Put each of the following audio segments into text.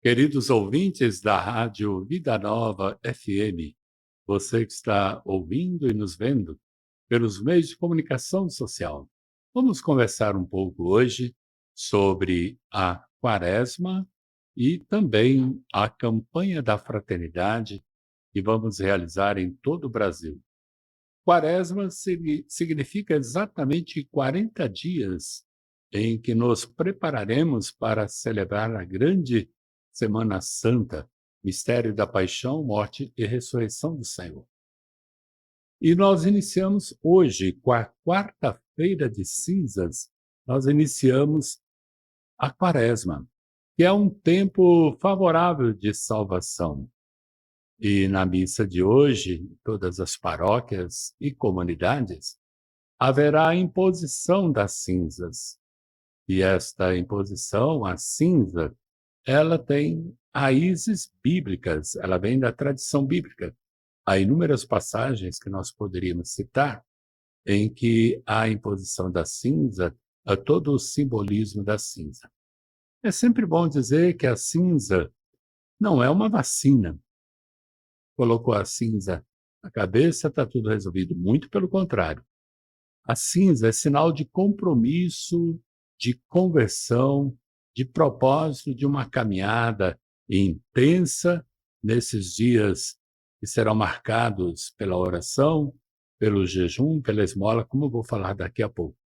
Queridos ouvintes da Rádio Vida Nova FM, você que está ouvindo e nos vendo pelos meios de comunicação social, vamos conversar um pouco hoje sobre a Quaresma e também a campanha da fraternidade que vamos realizar em todo o Brasil. Quaresma significa exatamente 40 dias em que nos prepararemos para celebrar a grande Semana Santa, mistério da paixão, morte e ressurreição do Senhor. E nós iniciamos hoje, com a quarta-feira de cinzas, nós iniciamos a Quaresma, que é um tempo favorável de salvação. E na missa de hoje, em todas as paróquias e comunidades, haverá a imposição das cinzas. E esta imposição, a cinza, ela tem raízes bíblicas, ela vem da tradição bíblica. Há inúmeras passagens que nós poderíamos citar em que a imposição da cinza, a todo o simbolismo da cinza. É sempre bom dizer que a cinza não é uma vacina. Colocou a cinza na cabeça, está tudo resolvido. Muito pelo contrário. A cinza é sinal de compromisso, de conversão, de propósito de uma caminhada intensa nesses dias que serão marcados pela oração, pelo jejum, pela esmola, como eu vou falar daqui a pouco.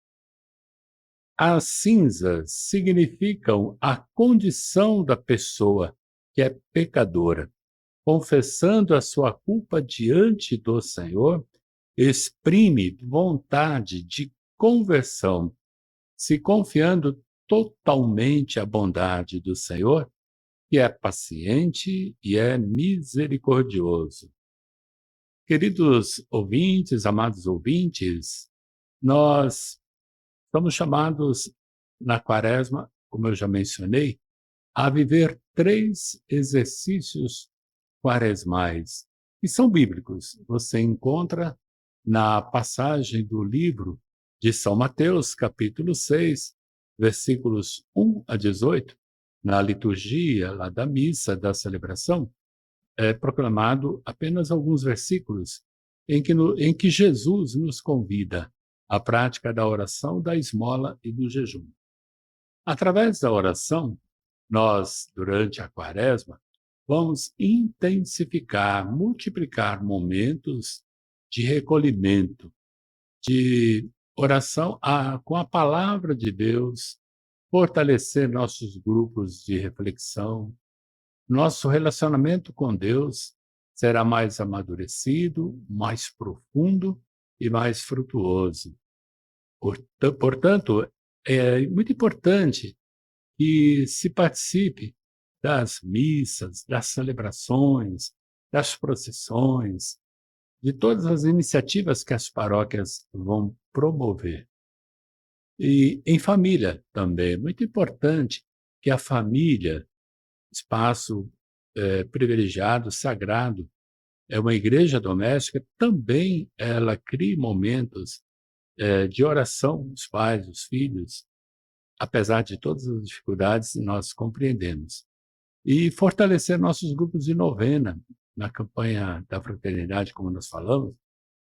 As cinzas significam a condição da pessoa que é pecadora, confessando a sua culpa diante do Senhor, exprime vontade de conversão, se confiando totalmente à bondade do Senhor, que é paciente e é misericordioso. Queridos ouvintes, amados ouvintes, nós somos chamados na Quaresma, como eu já mencionei, a viver 3 exercícios quaresmais, que são bíblicos. Você encontra na passagem do livro de São Mateus, capítulo 6, versículos 1 a 18, na liturgia lá da missa, da celebração, é proclamado apenas alguns versículos em que Jesus nos convida à prática da oração, da esmola e do jejum. Através da oração, nós, durante a Quaresma, vamos intensificar, multiplicar momentos de recolhimento, de oração com a palavra de Deus, fortalecer nossos grupos de reflexão. Nosso relacionamento com Deus será mais amadurecido, mais profundo e mais frutuoso. Portanto, é muito importante que se participe das missas, das celebrações, das procissões, de todas as iniciativas que as paróquias vão promover. E em família também, é muito importante que a família, espaço privilegiado, sagrado, é uma igreja doméstica, também ela crie momentos de oração, os pais, os filhos, apesar de todas as dificuldades, nós compreendemos. E fortalecer nossos grupos de novena, na campanha da fraternidade, como nós falamos,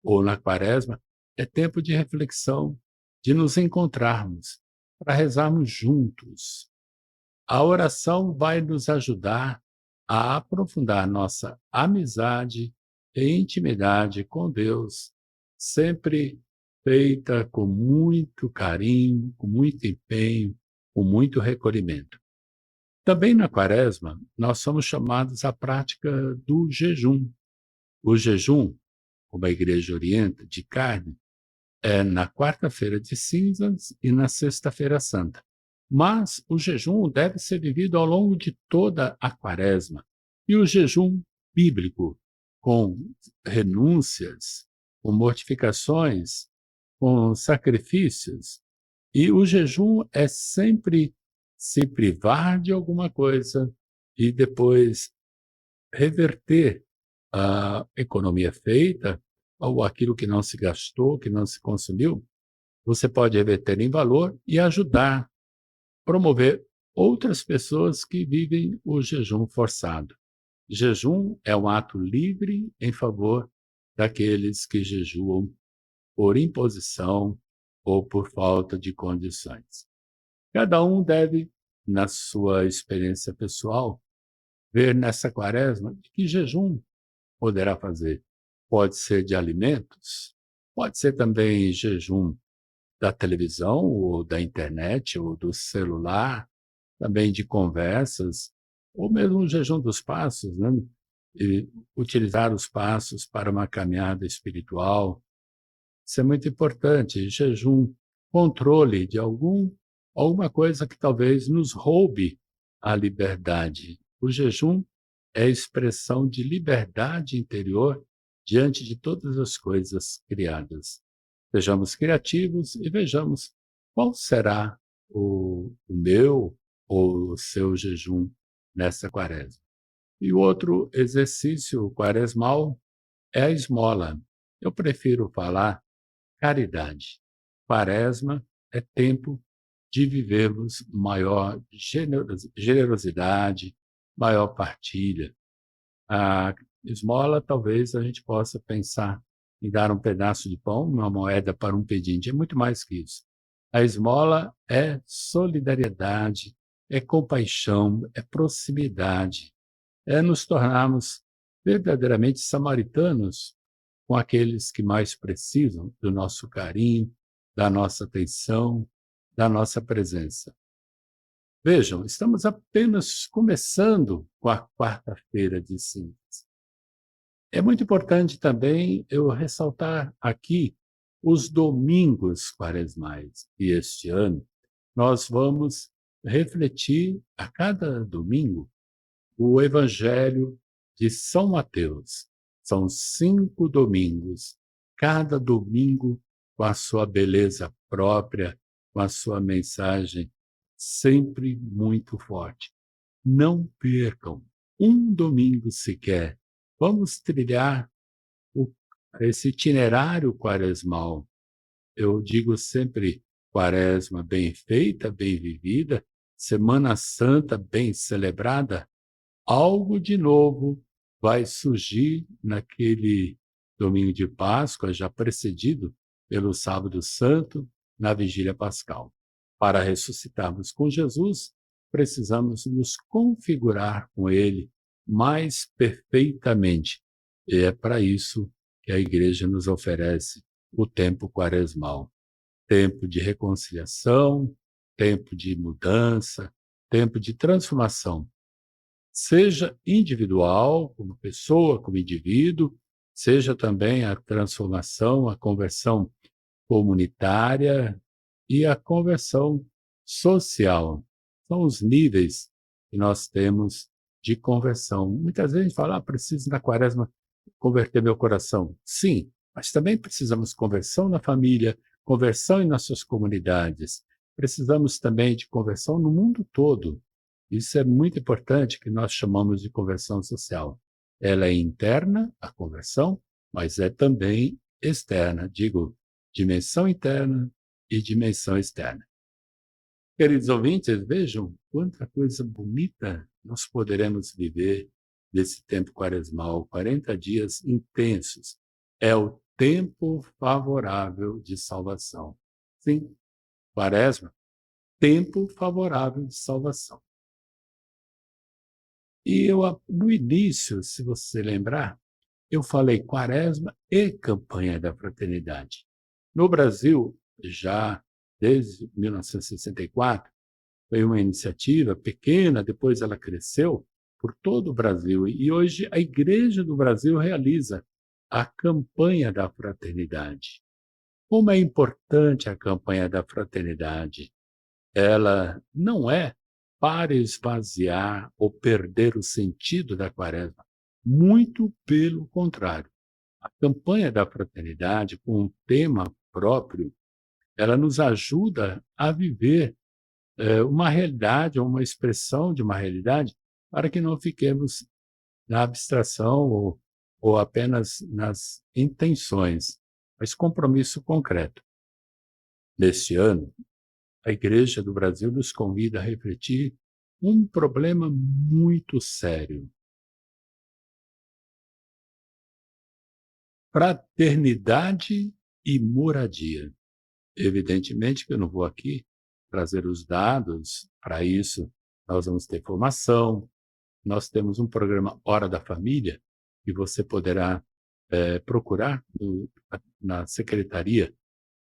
ou na Quaresma, é tempo de reflexão, de nos encontrarmos, para rezarmos juntos. A oração vai nos ajudar a aprofundar nossa amizade e intimidade com Deus, sempre feita com muito carinho, com muito empenho, com muito recolhimento. Também na Quaresma, nós somos chamados à prática do jejum. O jejum, como a Igreja orienta, de carne, é na quarta-feira de cinzas e na sexta-feira santa. Mas o jejum deve ser vivido ao longo de toda a Quaresma. E o jejum bíblico, com renúncias, com mortificações, com sacrifícios. E o jejum é sempre se privar de alguma coisa e depois reverter a economia feita ou aquilo que não se gastou, que não se consumiu. Você pode reverter em valor e ajudar, promover outras pessoas que vivem o jejum forçado. Jejum é um ato livre em favor daqueles que jejuam por imposição ou por falta de condições. Cada um deve, na sua experiência pessoal, ver nessa quaresma de que jejum poderá fazer. Pode ser de alimentos, pode ser também jejum da televisão ou da internet ou do celular, também de conversas, ou mesmo o jejum dos passos, né? E utilizar os passos para uma caminhada espiritual. Isso é muito importante. Jejum, controle de alguma coisa que talvez nos roube a liberdade. O jejum é expressão de liberdade interior diante de todas as coisas criadas. Sejamos criativos e vejamos qual será o meu ou o seu jejum nessa quaresma. E o outro exercício quaresmal é a esmola. Eu prefiro falar caridade. Quaresma é tempo de vivermos maior generosidade, maior partilha. A esmola, talvez a gente possa pensar em dar um pedaço de pão, uma moeda para um pedinte. É muito mais que isso. A esmola é solidariedade, é compaixão, é proximidade, é nos tornarmos verdadeiramente samaritanos com aqueles que mais precisam do nosso carinho, da nossa atenção, da nossa presença. Vejam, estamos apenas começando com a quarta-feira de cinzas. É muito importante também eu ressaltar aqui os domingos quaresmais. E este ano nós vamos refletir a cada domingo o Evangelho de São Mateus. São 5 domingos, cada domingo com a sua beleza própria, com a sua mensagem sempre muito forte. Não percam um domingo sequer. Vamos trilhar esse itinerário quaresmal. Eu digo sempre quaresma bem feita, bem vivida, Semana Santa bem celebrada. Algo de novo vai surgir naquele domingo de Páscoa, já precedido pelo Sábado Santo, na Vigília Pascal. Para ressuscitarmos com Jesus, precisamos nos configurar com Ele mais perfeitamente. E é para isso que a Igreja nos oferece o tempo quaresmal. Tempo de reconciliação, tempo de mudança, tempo de transformação. Seja individual, como pessoa, como indivíduo, seja também a transformação, a conversão comunitária e a conversão social. São os níveis que nós temos de conversão. Muitas vezes a gente fala, preciso na quaresma converter meu coração. Sim, mas também precisamos de conversão na família, conversão em nossas comunidades. Precisamos também de conversão no mundo todo. Isso é muito importante, que nós chamamos de conversão social. Ela é interna, a conversão, mas é também externa, digo, dimensão interna e dimensão externa. Queridos ouvintes, vejam quanta coisa bonita nós poderemos viver nesse tempo quaresmal, 40 dias intensos. É o tempo favorável de salvação. Sim, quaresma, tempo favorável de salvação. E no início, se você lembrar, eu falei quaresma e campanha da fraternidade. No Brasil, já desde 1964, foi uma iniciativa pequena, depois ela cresceu por todo o Brasil. E hoje a Igreja do Brasil realiza a campanha da fraternidade. Como é importante a campanha da fraternidade? Ela não é para esvaziar ou perder o sentido da quaresma. Muito pelo contrário. A campanha da fraternidade, com um tema próprio, ela nos ajuda a viver uma realidade, ou uma expressão de uma realidade, para que não fiquemos na abstração ou apenas nas intenções, mas compromisso concreto. Neste ano, a Igreja do Brasil nos convida a refletir um problema muito sério. Fraternidade e moradia. Evidentemente que eu não vou aqui trazer os dados, para isso nós vamos ter formação, nós temos um programa Hora da Família, que você poderá procurar na secretaria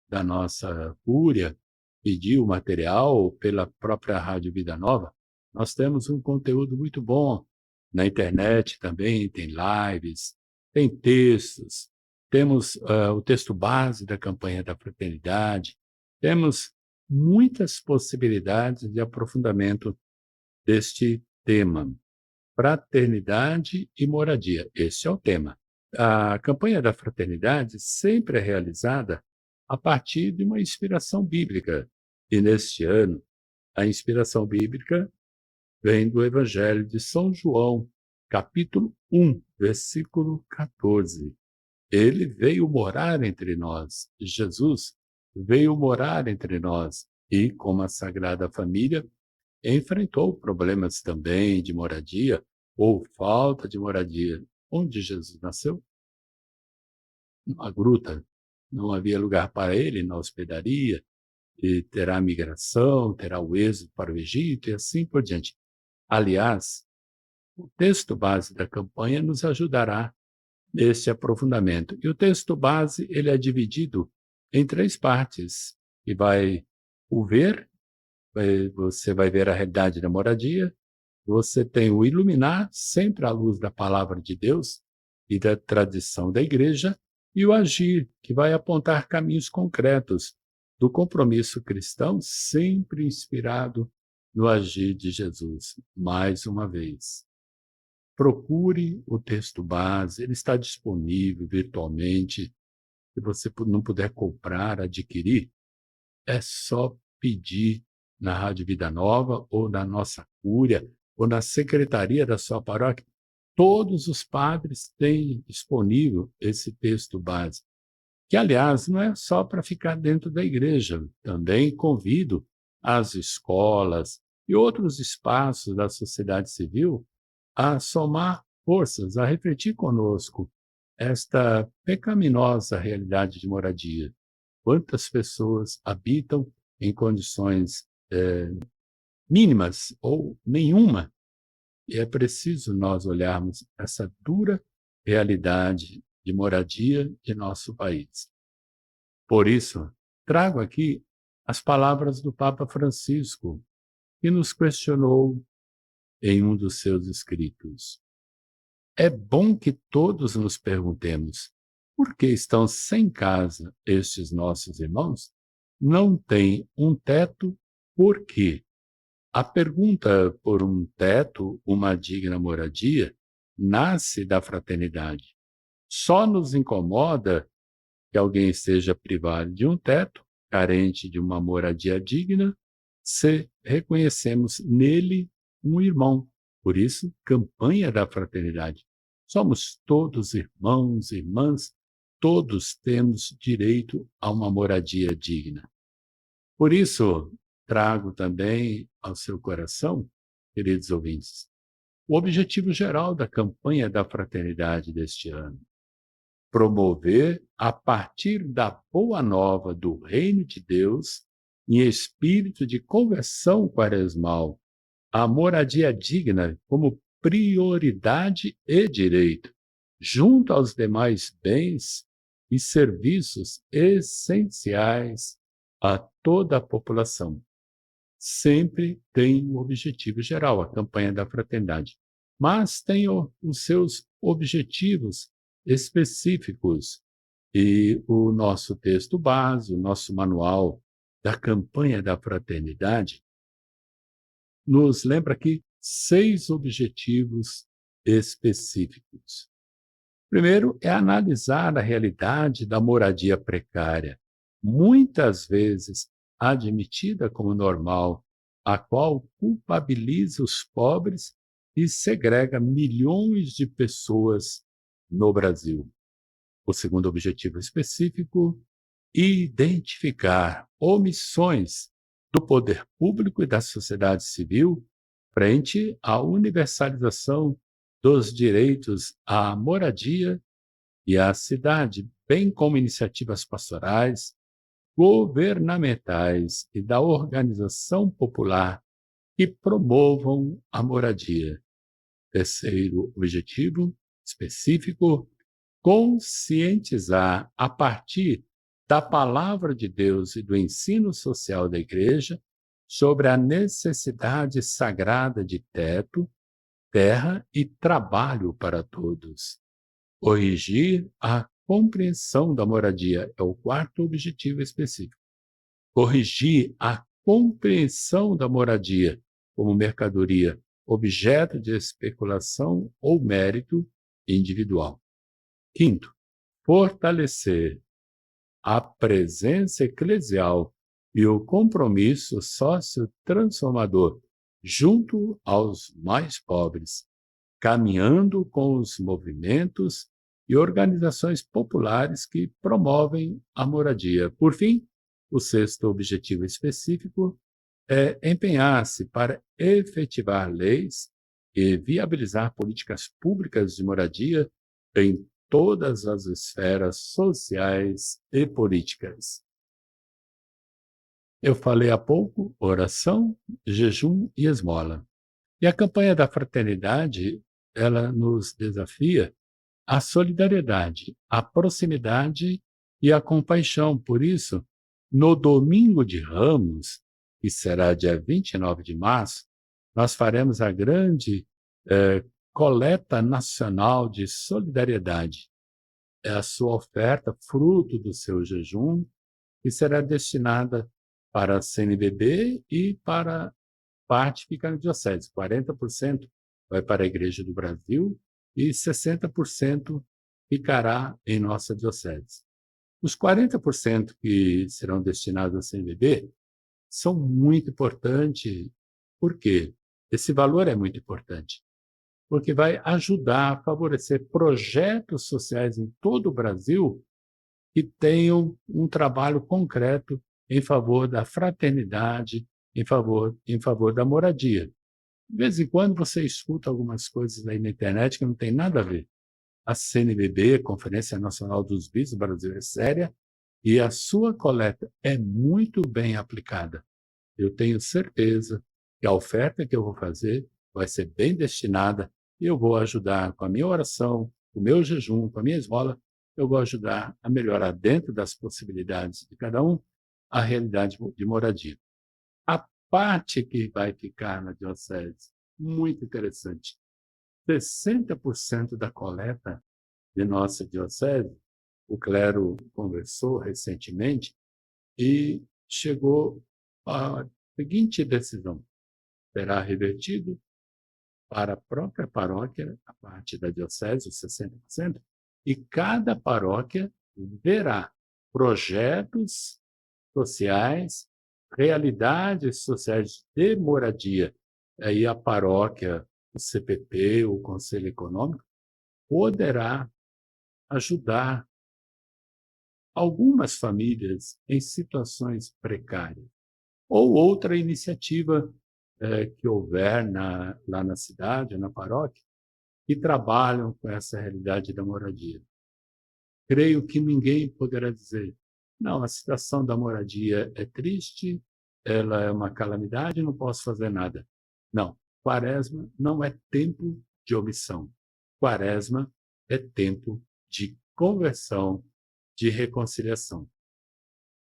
da nossa Cúria, pedir o material pela própria Rádio Vida Nova. Nós temos um conteúdo muito bom na internet também, tem lives, tem textos, temos o texto base da campanha da fraternidade, temos muitas possibilidades de aprofundamento deste tema, fraternidade e moradia. Esse é o tema. A campanha da fraternidade sempre é realizada a partir de uma inspiração bíblica. E neste ano, a inspiração bíblica vem do Evangelho de São João, capítulo 1, versículo 14. Ele veio morar entre nós. Jesus veio morar entre nós e, como a Sagrada Família, enfrentou problemas também de moradia ou falta de moradia. Onde Jesus nasceu? Numa gruta. Não havia lugar para ele na hospedaria, e terá migração, terá o êxodo para o Egito e assim por diante. Aliás, o texto base da campanha nos ajudará nesse aprofundamento. E o texto base ele é dividido em 3 partes, e vai o ver, você vai ver a realidade da moradia, você tem o iluminar, sempre à luz da palavra de Deus e da tradição da igreja, e o agir, que vai apontar caminhos concretos do compromisso cristão, sempre inspirado no agir de Jesus. Mais uma vez, procure o texto base, ele está disponível virtualmente. Se você não puder comprar, adquirir, é só pedir na Rádio Vida Nova ou na nossa Cúria ou na secretaria da sua paróquia. Todos os padres têm disponível esse texto base, que, aliás, não é só para ficar dentro da igreja. Também convido as escolas e outros espaços da sociedade civil a somar forças, a refletir conosco esta pecaminosa realidade de moradia. Quantas pessoas habitam em condições mínimas ou nenhuma? E é preciso nós olharmos essa dura realidade de moradia de nosso país. Por isso, trago aqui as palavras do Papa Francisco, que nos questionou em um dos seus escritos. É bom que todos nos perguntemos: por que estão sem casa estes nossos irmãos? Não têm um teto, por quê? A pergunta por um teto, uma digna moradia, nasce da fraternidade. Só nos incomoda que alguém esteja privado de um teto, carente de uma moradia digna, se reconhecemos nele um irmão. Por isso, campanha da fraternidade. Somos todos irmãos, irmãs, todos temos direito a uma moradia digna. Por isso, trago também ao seu coração, queridos ouvintes, o objetivo geral da campanha da fraternidade deste ano: promover, a partir da boa nova do Reino de Deus, em espírito de conversão quaresmal, a moradia digna como prioridade e direito, junto aos demais bens e serviços essenciais a toda a população. Sempre tem um objetivo geral, a campanha da fraternidade, mas tem os seus objetivos específicos. E o nosso texto base, o nosso manual da campanha da fraternidade, nos lembra aqui 6 objetivos específicos. Primeiro é analisar a realidade da moradia precária, muitas vezes admitida como normal, a qual culpabiliza os pobres e segrega milhões de pessoas no Brasil. O segundo objetivo específico: identificar omissões do poder público e da sociedade civil frente à universalização dos direitos à moradia e à cidade, bem como iniciativas pastorais, governamentais e da organização popular que promovam a moradia. Terceiro objetivo específico: conscientizar a partir da palavra de Deus e do ensino social da Igreja sobre a necessidade sagrada de teto, terra e trabalho para todos. Corrigir a compreensão da moradia é o quarto objetivo específico. Corrigir a compreensão da moradia como mercadoria, objeto de especulação ou mérito individual. Quinto, fortalecer a presença eclesial e o compromisso sócio-transformador junto aos mais pobres, caminhando com os movimentos e organizações populares que promovem a moradia. Por fim, o sexto objetivo específico é empenhar-se para efetivar leis e viabilizar políticas públicas de moradia em todas as esferas sociais e políticas. Eu falei há pouco oração, jejum e esmola. E a campanha da fraternidade, ela nos desafia à solidariedade, à proximidade e à compaixão. Por isso, no domingo de Ramos, que será dia 29 de março, nós faremos a grande coleta nacional de solidariedade. É a sua oferta, fruto do seu jejum, que será destinada para a CNBB e para parte fica na diocese. 40% vai para a Igreja do Brasil e 60% ficará em nossa diocese. Os 40% que serão destinados à CNBB são muito importantes. Por quê? Esse valor é muito importante, porque vai ajudar a favorecer projetos sociais em todo o Brasil que tenham um trabalho concreto em favor da fraternidade, em favor da moradia. De vez em quando você escuta algumas coisas aí na internet que não tem nada a ver. A CNBB, Conferência Nacional dos Bispos do Brasil, é séria e a sua coleta é muito bem aplicada. Eu tenho certeza que a oferta que eu vou fazer vai ser bem destinada e eu vou ajudar com a minha oração, com o meu jejum, com a minha esmola, eu vou ajudar a melhorar dentro das possibilidades de cada um a realidade de moradia. A parte que vai ficar na diocese, muito interessante, 60% da coleta de nossa diocese, o clero conversou recentemente e chegou à seguinte decisão: será revertido para a própria paróquia, a parte da diocese, os 60%, e cada paróquia verá projetos sociais, realidades sociais de moradia. Aí a paróquia, o CPP, o Conselho Econômico, poderá ajudar algumas famílias em situações precárias. Ou outra iniciativa que houver lá na cidade, na paróquia, que trabalham com essa realidade da moradia. Creio que ninguém poderá dizer: não, a situação da moradia é triste, ela é uma calamidade, não posso fazer nada. Não, Quaresma não é tempo de omissão. Quaresma é tempo de conversão, de reconciliação.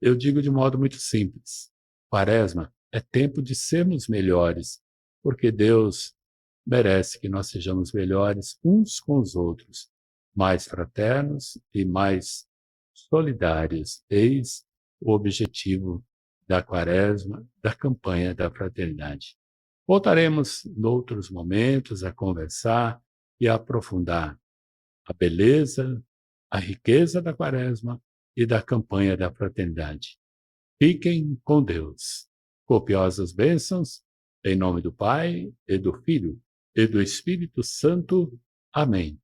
Eu digo de modo muito simples: Quaresma é tempo de sermos melhores, porque Deus merece que nós sejamos melhores uns com os outros, mais fraternos e mais solidários. Eis o objetivo da Quaresma, da campanha da fraternidade. Voltaremos em outros momentos a conversar e a aprofundar a beleza, a riqueza da Quaresma e da campanha da fraternidade. Fiquem com Deus. Copiosas bênçãos, em nome do Pai, e do Filho, e do Espírito Santo. Amém.